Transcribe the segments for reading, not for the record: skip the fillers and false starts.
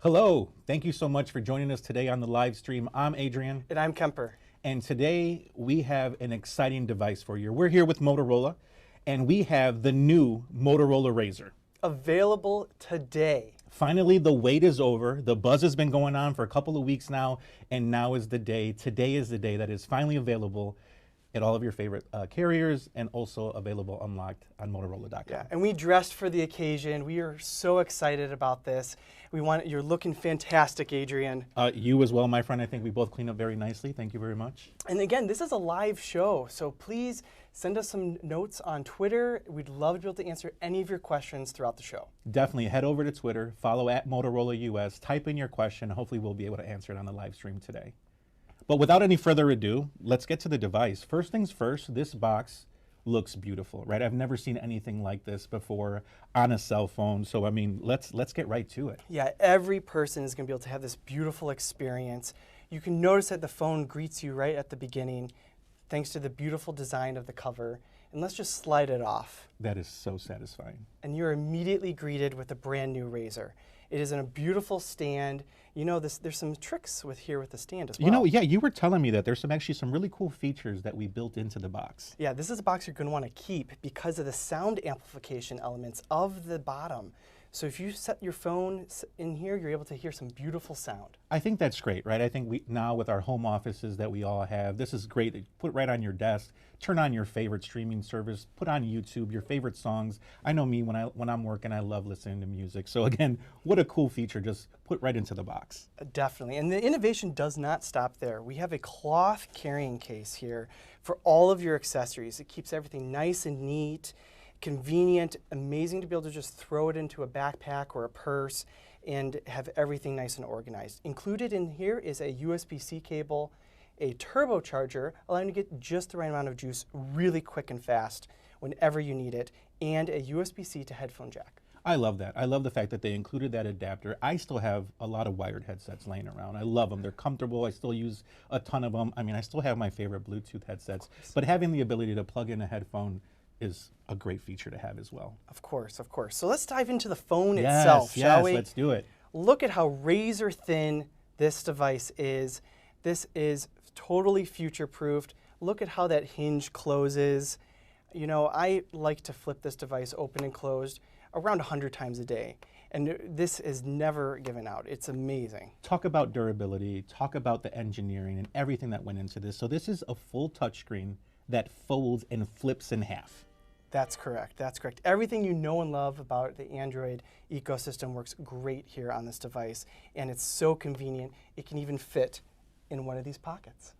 Hello, thank you so much for joining us today on the live stream. I'm Adrian, And I'm Kemper. and today we have an exciting device for you. We're here with Motorola, and we have the new Motorola razr. Available today. Finally, the wait is over. The buzz has been going on for a couple of weeks now, and now is the day. Today is the day that is finally available at all of your favorite carriers, and also available unlocked on Motorola.com. Yeah, and we dressed for the occasion. We are so excited about this. You're looking fantastic, Adrian. You as well, my friend. I think we both cleaned up very nicely. Thank you very much. And again, this is a live show, so please send us some notes on Twitter. We'd love to be able to answer any of your questions throughout the show. Definitely head over to Twitter, follow at Motorola US, type in your question. Hopefully we'll be able to answer it on the live stream today. But without any further ado, let's get to the device. First things first, this box looks beautiful, right? I've never seen anything like this before on a cell phone. So I mean, let's get right to it. Yeah, every person is going to be able to have this beautiful experience. You can notice that the phone greets you right at the beginning, thanks to the beautiful design of the cover. And let's just slide it off. That is so satisfying. And you're immediately greeted with a brand new razr. It is in a beautiful stand. You know, there's some tricks with the stand as well. You know, yeah, you were telling me that there's actually some really cool features that we built into the box. Yeah, this is a box you're going to want to keep because of the sound amplification elements of the bottom. So if you set your phone in here, you're able to hear some beautiful sound. I think that's great, right? I think we now with our home offices that we all have, this is great. Put right on your desk, turn on your favorite streaming service, put on YouTube your favorite songs. I know me when I'm working, I love listening to music. So again, what a cool feature, just put right into the box. Definitely, and the innovation does not stop there. We have a cloth carrying case here for all of your accessories. It keeps everything nice and neat, convenient, amazing to be able to just throw it into a backpack or a purse and have everything nice and organized. Included in here is a USB-C cable, a turbocharger, allowing you to get just the right amount of juice really quick and fast whenever you need it, and a USB-C to headphone jack. I love that. I love the fact that they included that adapter. I still have a lot of wired headsets laying around. I love them. They're comfortable. I still use a ton of them. I mean, I still have my favorite Bluetooth headsets, but having the ability to plug in a headphone is a great feature to have as well. Of course, of course. So let's dive into the phone itself, shall we? Yes, let's do it. Look at how razor thin this device is. This is totally future-proofed. Look at how that hinge closes. You know, I like to flip this device open and closed around 100 times a day. And this is never given out. It's amazing. Talk about durability, talk about the engineering and everything that went into this. So this is a full touchscreen that folds and flips in half. That's correct. That's correct. Everything you know and love about the Android ecosystem works great here on this device, and it's so convenient. It can even fit in one of these pockets.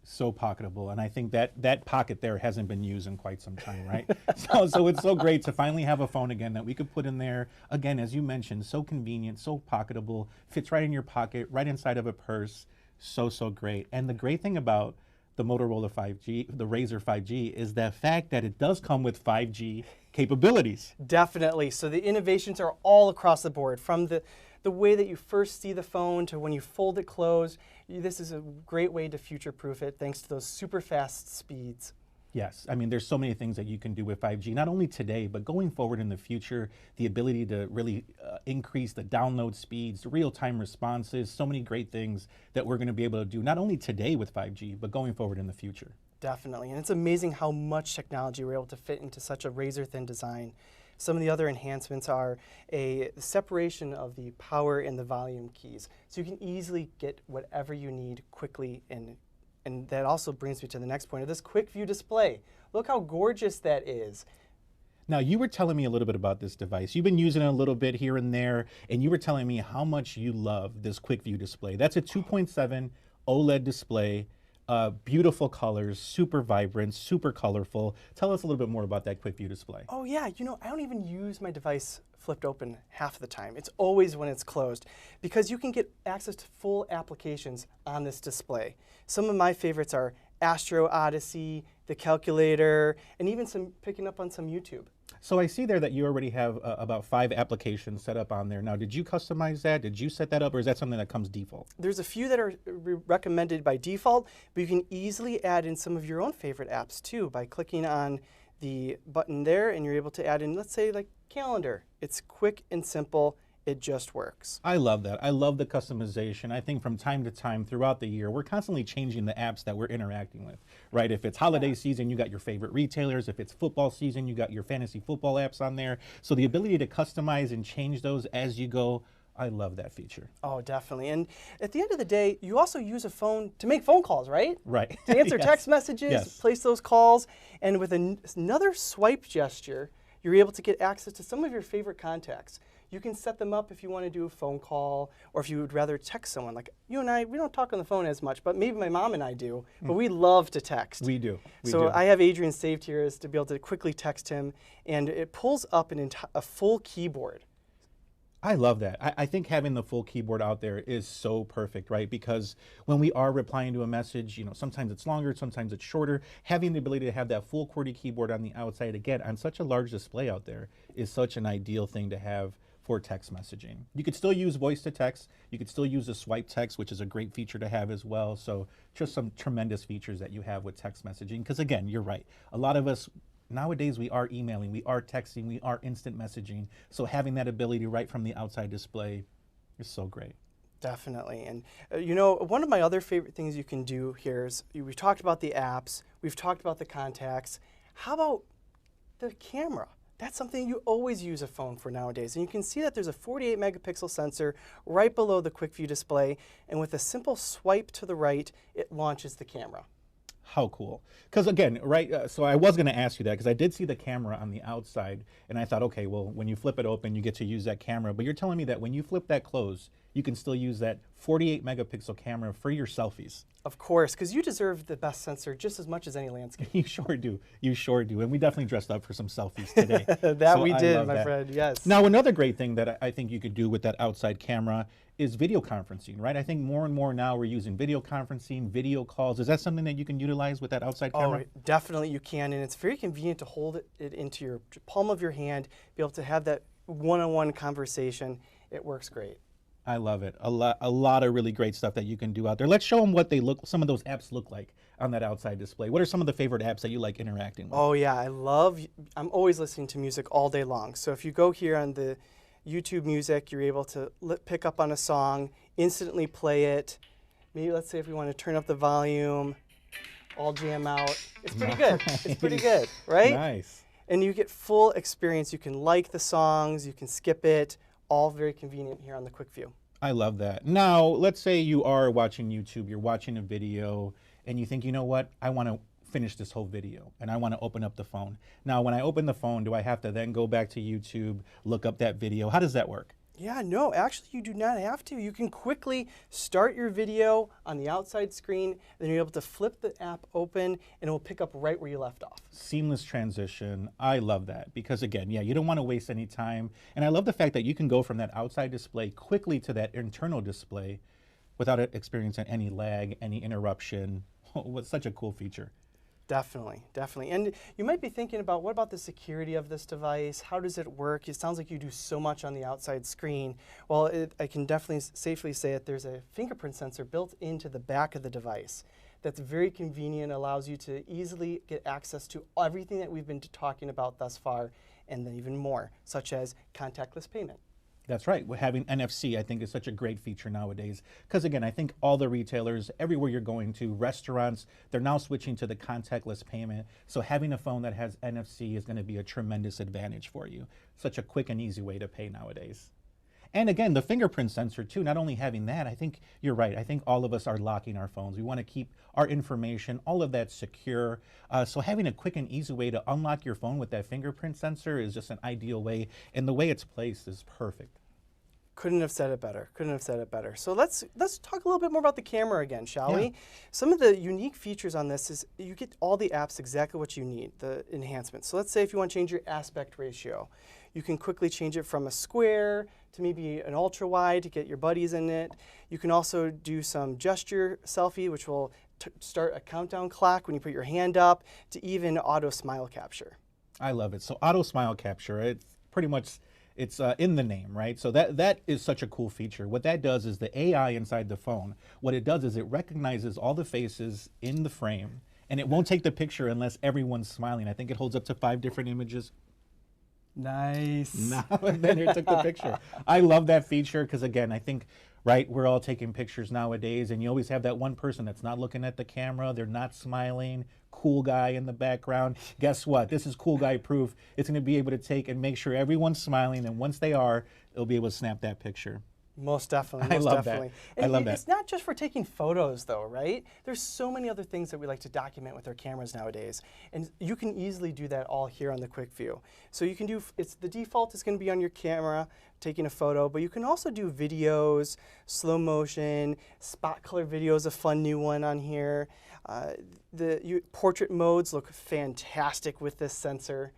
So pocketable, and I think that pocket there hasn't been used in quite some time, right? so it's so great to finally have a phone again that we could put in there. Again, as you mentioned, so convenient, so pocketable, fits right in your pocket, right inside of a purse. So great. And the great thing about the Motorola 5G, the razr 5G, is the fact that it does come with 5G capabilities. Definitely. So the innovations are all across the board, from the way that you first see the phone to when you fold it closed. This is a great way to future-proof it thanks to those super fast speeds. Yes, I mean, there's so many things that you can do with 5G, not only today, but going forward in the future, the ability to really increase the download speeds, real-time responses, so many great things that we're going to be able to do, not only today with 5G, but going forward in the future. Definitely, and it's amazing how much technology we're able to fit into such a razor-thin design. Some of the other enhancements are a separation of the power and the volume keys, so you can easily get whatever you need quickly. And that also brings me to the next point of this quick view display. Look how gorgeous that is. Now, you were telling me a little bit about this device. You've been using it a little bit here and there, and you were telling me how much you love this quick view display. That's a 2.7 OLED display, beautiful colors, super vibrant, super colorful. Tell us a little bit more about that quick view display. Oh yeah, you know, I don't even use my device flipped open half the time. It's always when it's closed, because you can get access to full applications on this display. Some of my favorites are Astro Odyssey, the calculator, and even picking up on some YouTube. So I see there that you already have about 5 applications set up on there. Now, did you customize that? Did you set that up, or is that something that comes default? There's a few that are recommended by default, but you can easily add in some of your own favorite apps too by clicking on the button there, and you're able to add in, let's say, like calendar. It's quick and simple it just works. I love that. I love the customization. I think from time to time throughout the year, we're constantly changing the apps that we're interacting with, right? If it's holiday season, you got your favorite retailers. If it's football season, you got your fantasy football apps on there. So the ability to customize and change those as you go, I love that feature. Oh, definitely. And at the end of the day, you also use a phone to make phone calls, right? Right. To answer Yes. text messages, Yes. place those calls, and with another swipe gesture, you're able to get access to some of your favorite contacts. You can set them up if you want to do a phone call, or if you would rather text someone. Like you and I, we don't talk on the phone as much, but maybe my mom and I do, but we love to text. We do. We So do. I have Adrian saved here is to be able to quickly text him, and it pulls up a full keyboard. I love that. I think having the full keyboard out there is so perfect, right? Because when we are replying to a message, you know, sometimes it's longer, sometimes it's shorter. Having the ability to have that full QWERTY keyboard on the outside, again, on such a large display out there, is such an ideal thing to have for text messaging. You could still use voice to text. You could still use a swipe text, which is a great feature to have as well. So just some tremendous features that you have with text messaging. Because again, you're right. A lot of us nowadays, we are emailing, we are texting, we are instant messaging. So having that ability right from the outside display is so great. Definitely. And you know, one of my other favorite things you can do here is we've talked about the apps, we've talked about the contacts. How about the camera? That's something you always use a phone for nowadays. And you can see that there's a 48 megapixel sensor right below the quick view display. And with a simple swipe to the right, it launches the camera. How cool. Because again, right, so I was going to ask you that because I did see the camera on the outside and I thought, okay, well, when you flip it open, you get to use that camera. But you're telling me that when you flip that closed, you can still use that 48 megapixel camera for your selfies. Of course, because you deserve the best sensor just as much as any landscape. You sure do. You sure do. And we definitely dressed up for some selfies today. That So we I did, love my that. friend, yes. Now, another great thing that I think you could do with that outside camera is video conferencing, right? I think more and more now we're using video conferencing, video calls. Is that something that you can utilize with that outside camera? Oh, definitely you can, and it's very convenient to hold it into your palm of your hand, be able to have that one-on-one conversation. It works great. I love it. A lot of really great stuff that you can do out there. Let's show them what some of those apps look like on that outside display. What are some of the favorite apps that you like interacting with? Oh yeah, I'm always listening to music all day long. So if you go here on the YouTube Music, you're able to pick up on a song, instantly play it. Maybe let's say if we want to turn up the volume, all jam out. It's pretty good. It's pretty good, right? Nice. And you get full experience. You can like the songs, you can skip it, all very convenient here on the Quick View. I love that. Now, let's say you are watching YouTube, you're watching a video, and you think, you know what, I want to finish this whole video, and I want to open up the phone. Now, when I open the phone, do I have to then go back to YouTube, look up that video? How does that work? Yeah, no, actually you do not have to. You can quickly start your video on the outside screen, then you're able to flip the app open and it will pick up right where you left off. Seamless transition. I love that because again, yeah, you don't want to waste any time. And I love the fact that you can go from that outside display quickly to that internal display without experiencing any lag, any interruption. What's such a cool feature. Definitely, definitely. And you might be thinking about, what about the security of this device? How does it work? It sounds like you do so much on the outside screen. Well, I can definitely safely say that there's a fingerprint sensor built into the back of the device that's very convenient, allows you to easily get access to everything that we've been talking about thus far, and then even more, such as contactless payment. That's right. Having NFC, I think, is such a great feature nowadays. Because again, I think all the retailers, everywhere you're going to, restaurants, they're now switching to the contactless payment. So having a phone that has NFC is going to be a tremendous advantage for you. Such a quick and easy way to pay nowadays. And again, the fingerprint sensor too, not only having that, I think you're right. I think all of us are locking our phones. We want to keep our information, all of that secure. So having a quick and easy way to unlock your phone with that fingerprint sensor is just an ideal way. And the way it's placed is perfect. Couldn't have said it better. Couldn't have said it better. So let's talk a little bit more about the camera again, shall Yeah. we? Some of the unique features on this is you get all the apps exactly what you need, the enhancements. So let's say if you want to change your aspect ratio, you can quickly change it from a square to maybe an ultra wide to get your buddies in it. You can also do some gesture selfie, which will start a countdown clock when you put your hand up, to even auto smile capture. I love it. So auto smile capture, it's pretty much, it's in the name, right? So that is such a cool feature. What that does is the AI inside the phone, what it does is it recognizes all the faces in the frame, and it won't take the picture unless everyone's smiling. I think it holds up to 5 different images. Nice. Now and then you took the picture. I love that feature because, again, I think, right, we're all taking pictures nowadays, and you always have that one person that's not looking at the camera, they're not smiling, cool guy in the background. Guess what? This is cool guy proof. It's going to be able to take and make sure everyone's smiling, and once they are, it'll be able to snap that picture. Most definitely. I Most love definitely. that. I love that. It's not just for taking photos, though, right? There's so many other things that we like to document with our cameras nowadays, and you can easily do that all here on the quick view. So you can do. It's the default is going to be on your camera taking a photo, but you can also do videos, slow motion, spot color video is a fun new one on here. Portrait modes look fantastic with this sensor.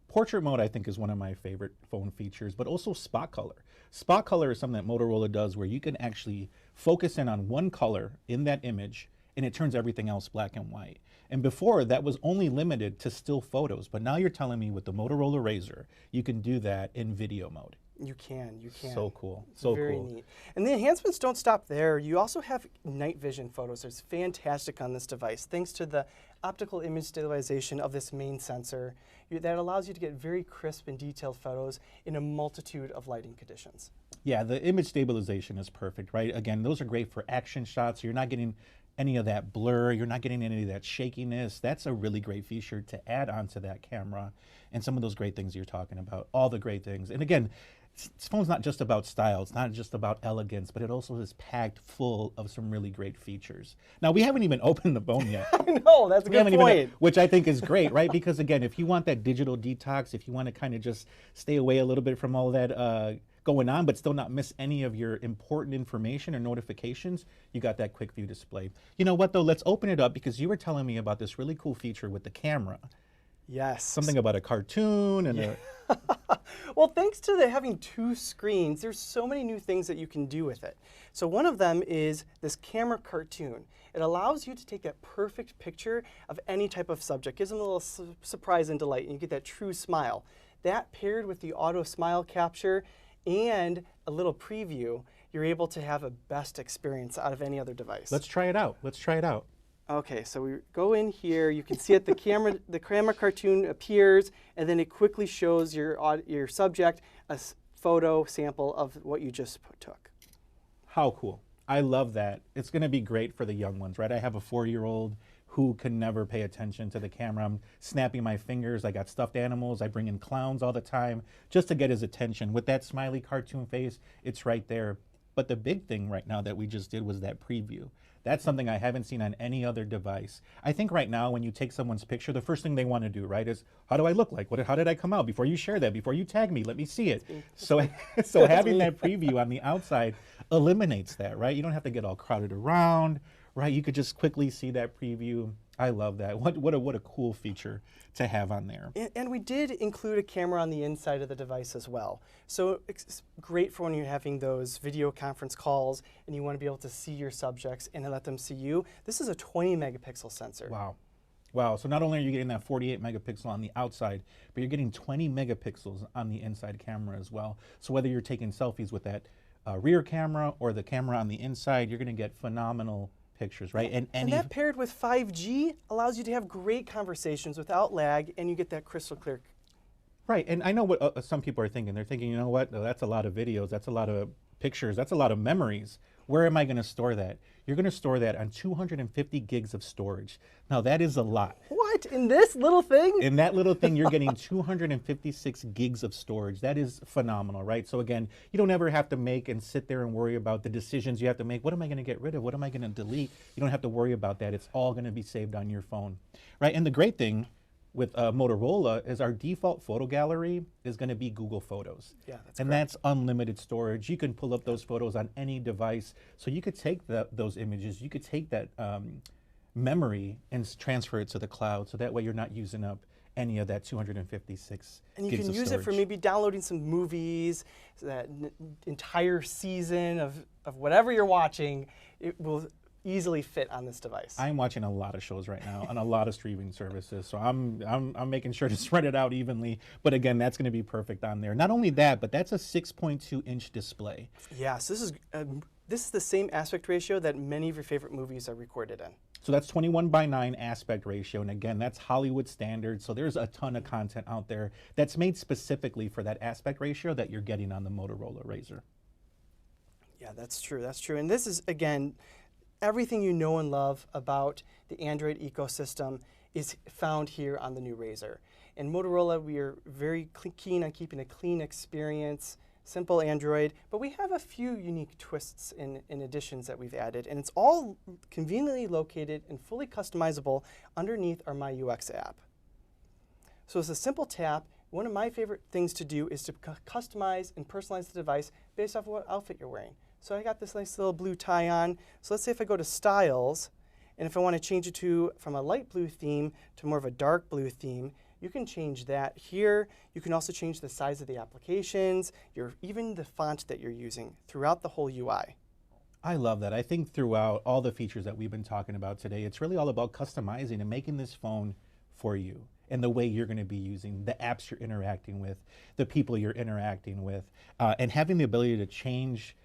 Portrait mode, I think, is one of my favorite phone features, but also spot color. Spot color is something that Motorola does where you can actually focus in on one color in that image and it turns everything else black and white. And before, that was only limited to still photos, but now you're telling me with the Motorola razr, you can do that in video mode. You can. So cool. It's so very cool. neat. And the enhancements don't stop there. You also have night vision photos. It's fantastic on this device, thanks to the optical image stabilization of this main sensor that allows you to get very crisp and detailed photos in a multitude of lighting conditions. Yeah, the image stabilization is perfect, right? Again, those are great for action shots. You're not getting any of that blur. You're not getting any of that shakiness. That's a really great feature to add onto that camera. And some of those great things you're talking about, all the great things. And again, this phone's not just about style, it's not just about elegance, but it also is packed full of some really great features. Now, we haven't even opened the phone yet. I know, that's a good point. Which I think is great, right? Because again, if you want that digital detox, if you want to kind of just stay away a little bit from all that going on, but still not miss any of your important information or notifications, you got that quick view display. You know what though, let's open it up because you were telling me about this really cool feature with the camera. Yes. Something about a cartoon and Well, thanks to having two screens, there's so many new things that you can do with it. So one of them is this camera cartoon. It allows you to take that perfect picture of any type of subject, gives them a little surprise and delight, and you get that true smile. That paired with the auto smile capture and a little preview, you're able to have a best experience out of any other device. Let's try it out. Let's try it out. Okay, so we go in here. You can see it. The camera cartoon appears, and then it quickly shows your subject a photo sample of what you just took. How cool! I love that. It's going to be great for the young ones, right? I have a 4-year-old who can never pay attention to the camera. I'm snapping my fingers. I got stuffed animals. I bring in clowns all the time just to get his attention. With that smiley cartoon face, it's right there. But the big thing right now that we just did was that preview. That's something I haven't seen on any other device. I think right now when you take someone's picture, the first thing they want to do, right, is how do I look like? How did I come out? Before you share that, before you tag me, let me see it. So having that preview on the outside eliminates that, right? You don't have to get all crowded around, right? You could just quickly see that preview. I love that. What a cool feature to have on there. And we did include a camera on the inside of the device as well. So it's great for when you're having those video conference calls and you want to be able to see your subjects and let them see you. This is a 20 megapixel sensor. Wow. Wow. So not only are you getting that 48 megapixel on the outside, but you're getting 20 megapixels on the inside camera as well. So whether you're taking selfies with that rear camera or the camera on the inside, you're going to get phenomenal pictures, right? And that paired with 5G allows you to have great conversations without lag, and you get that crystal clear. Right, and I know what some people are thinking. They're thinking, you know what, that's a lot of videos, that's a lot of pictures, that's a lot of memories. Where am I going to store that? You're going to store that on 250 gigs of storage. Now that is a lot. What, in this little thing? In that little thing, you're getting 256 gigs of storage. That is phenomenal, right? So again, you don't ever have to make and sit there and worry about the decisions you have to make. What am I going to get rid of? What am I going to delete? You don't have to worry about that. It's all going to be saved on your phone, right? And the great thing with Motorola is our default photo gallery is going to be Google Photos. Yeah, that's and correct. that's unlimited storage. You can pull up those photos on any device. So you could take those images, you could take that memory and transfer it to the cloud. So that way you're not using up any of that 256 And you gigs can of use storage. it for maybe downloading some movies, that entire season of whatever you're watching. It will easily fit on this device. I'm watching a lot of shows right now on a lot of streaming services, so I'm making sure to spread it out evenly. But again, that's going to be perfect on there. Not only that, but that's a 6.2-inch display. Yes, this is the same aspect ratio that many of your favorite movies are recorded in. So that's 21:9 aspect ratio. And again, that's Hollywood standard. So there's a ton of content out there that's made specifically for that aspect ratio that you're getting on the Motorola razr. Yeah, that's true. That's true. And this is, again, everything you know and love about the Android ecosystem is found here on the new razr. In Motorola, we are very keen on keeping a clean experience, simple Android, but we have a few unique twists in additions that we've added, and it's all conveniently located and fully customizable underneath our MyUX app. So it's a simple tap. One of my favorite things to do is to customize and personalize the device based off of what outfit you're wearing. So I got this nice little blue tie on. So let's say if I go to Styles, and if I want to change it from a light blue theme to more of a dark blue theme, you can change that here. You can also change the size of the applications, even the font that you're using throughout the whole UI. I love that. I think throughout all the features that we've been talking about today, it's really all about customizing and making this phone for you and the way you're going to be using, the apps you're interacting with, the people you're interacting with, and having the ability to change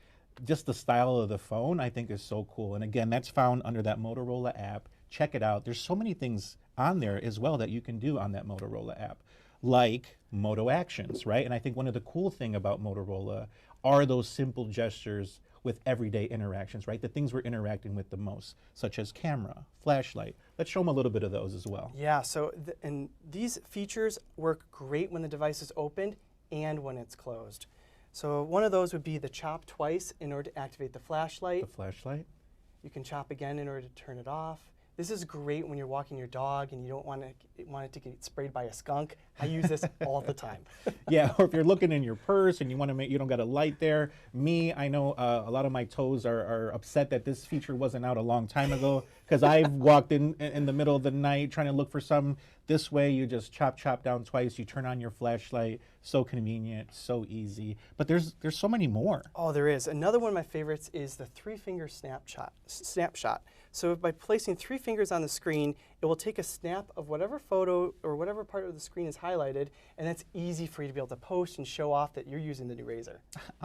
just the style of the phone, I think is so cool. And again, that's found under that Motorola app. Check it out. There's so many things on there as well that you can do on that Motorola app, like Moto Actions, right? And I think one of the cool thing about Motorola are those simple gestures with everyday interactions, right? The things we're interacting with the most, such as camera, flashlight. Let's show them a little bit of those as well. Yeah, so and these features work great when the device is opened and when it's closed. So one of those would be the chop twice in order to activate the flashlight. The flashlight. You can chop again in order to turn it off. This is great when you're walking your dog and you don't want it to get sprayed by a skunk. I use this all the time. Yeah, or if you're looking in your purse and you want to make, you don't got a light there. Me, I know a lot of my toes are upset that this feature wasn't out a long time ago because I've walked in the middle of the night trying to look for some. This way, you just chop down twice. You turn on your flashlight. So convenient, so easy. But there's so many more. Oh, there is. Another one of my favorites is the 3-finger snapshot. So by placing 3 fingers on the screen, it will take a snap of whatever photo or whatever part of the screen is highlighted, and that's easy for you to be able to post and show off that you're using the new razr.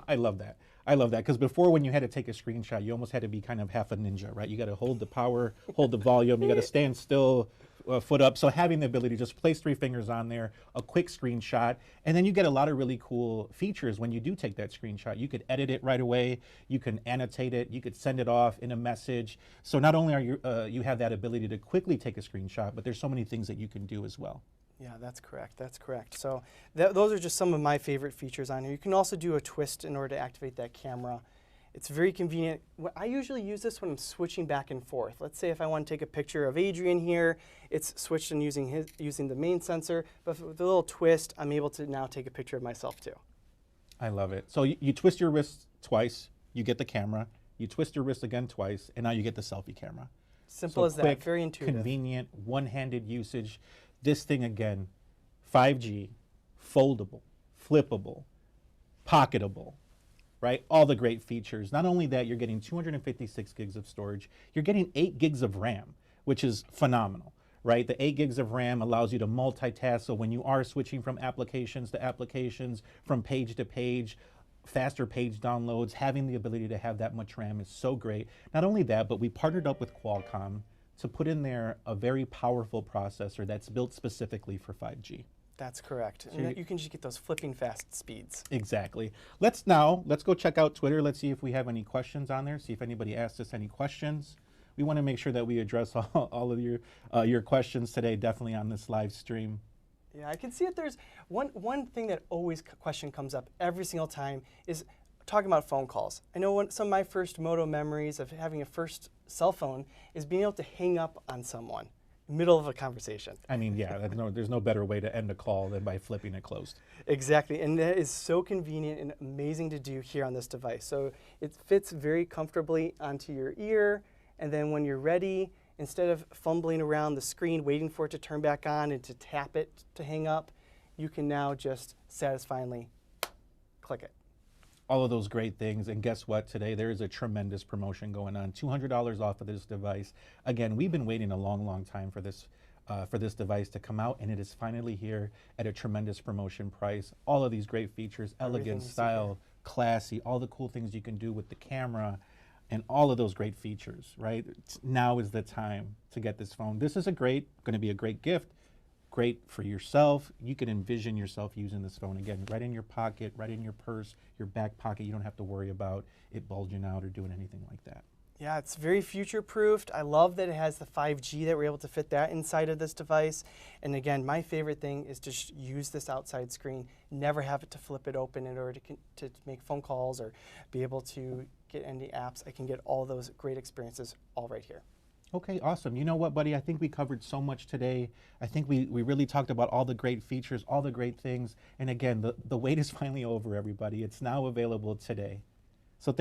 I love that. I love that because before, when you had to take a screenshot, you almost had to be kind of half a ninja, right? You got to hold the power, hold the volume, you got to stand still, foot up. So having the ability to just place 3 fingers on there, a quick screenshot, and then you get a lot of really cool features when you do take that screenshot. You could edit it right away, you can annotate it, you could send it off in a message. So not only are you have that ability to quickly take a screenshot, but there's so many things that you can do as well. Yeah, that's correct. That's correct. So those are just some of my favorite features on here. You can also do a twist in order to activate that camera. It's very convenient. I usually use this when I'm switching back and forth. Let's say if I want to take a picture of Adrian here, it's switched and using the main sensor, but with a little twist, I'm able to now take a picture of myself too. I love it. So you twist your wrist twice, you get the camera. You twist your wrist again twice, and now you get the selfie camera. Simple as quick, that. Very intuitive. Convenient, one-handed usage. This thing again, 5G, foldable, flippable, pocketable, right? All the great features. Not only that, you're getting 256 gigs of storage. You're getting 8 gigs of RAM, which is phenomenal, right? The 8 gigs of RAM allows you to multitask. So when you are switching from applications to applications, from page to page, faster page downloads, having the ability to have that much RAM is so great. Not only that, but we partnered up with Qualcomm to put in there a very powerful processor that's built specifically for 5G. That's correct. So And you can just get those flipping fast speeds. Exactly. Let's go check out Twitter. Let's see if we have any questions on there, see if anybody asked us any questions. We want to make sure that we address all of your questions today, definitely on this live stream. Yeah, I can see that there's one thing that always question comes up every single time is talking about phone calls. I know some of my first Moto memories of having a first cell phone is being able to hang up on someone middle of a conversation. I mean, yeah, there's no better way to end a call than by flipping it closed. Exactly, and that is so convenient and amazing to do here on this device. So it fits very comfortably onto your ear, and then when you're ready, instead of fumbling around the screen waiting for it to turn back on and to tap it to hang up, you can now just satisfyingly click it. All of those great things, and guess what? Today there is a tremendous promotion going on, $200 off of this device. Again, we've been waiting a long time for this device to come out, and it is finally here at a tremendous promotion price. All of these great features, elegant style, classy, all the cool things you can do with the camera. and all of those great features, right? Now is the time to get this phone. This is going to be a great gift, great for yourself. You can envision yourself using this phone again, right in your pocket, right in your purse, your back pocket. You don't have to worry about it bulging out or doing anything like that. Yeah, it's very future-proofed. I love that it has the 5G, that we're able to fit that inside of this device. And again, my favorite thing is to use this outside screen, never have it to flip it open in order to make phone calls or be able to get any apps. I can get all those great experiences all right here. Okay, awesome. You know what, buddy? I think we covered so much today. I think we really talked about all the great features, all the great things. And again, the wait is finally over, everybody. It's now available today. So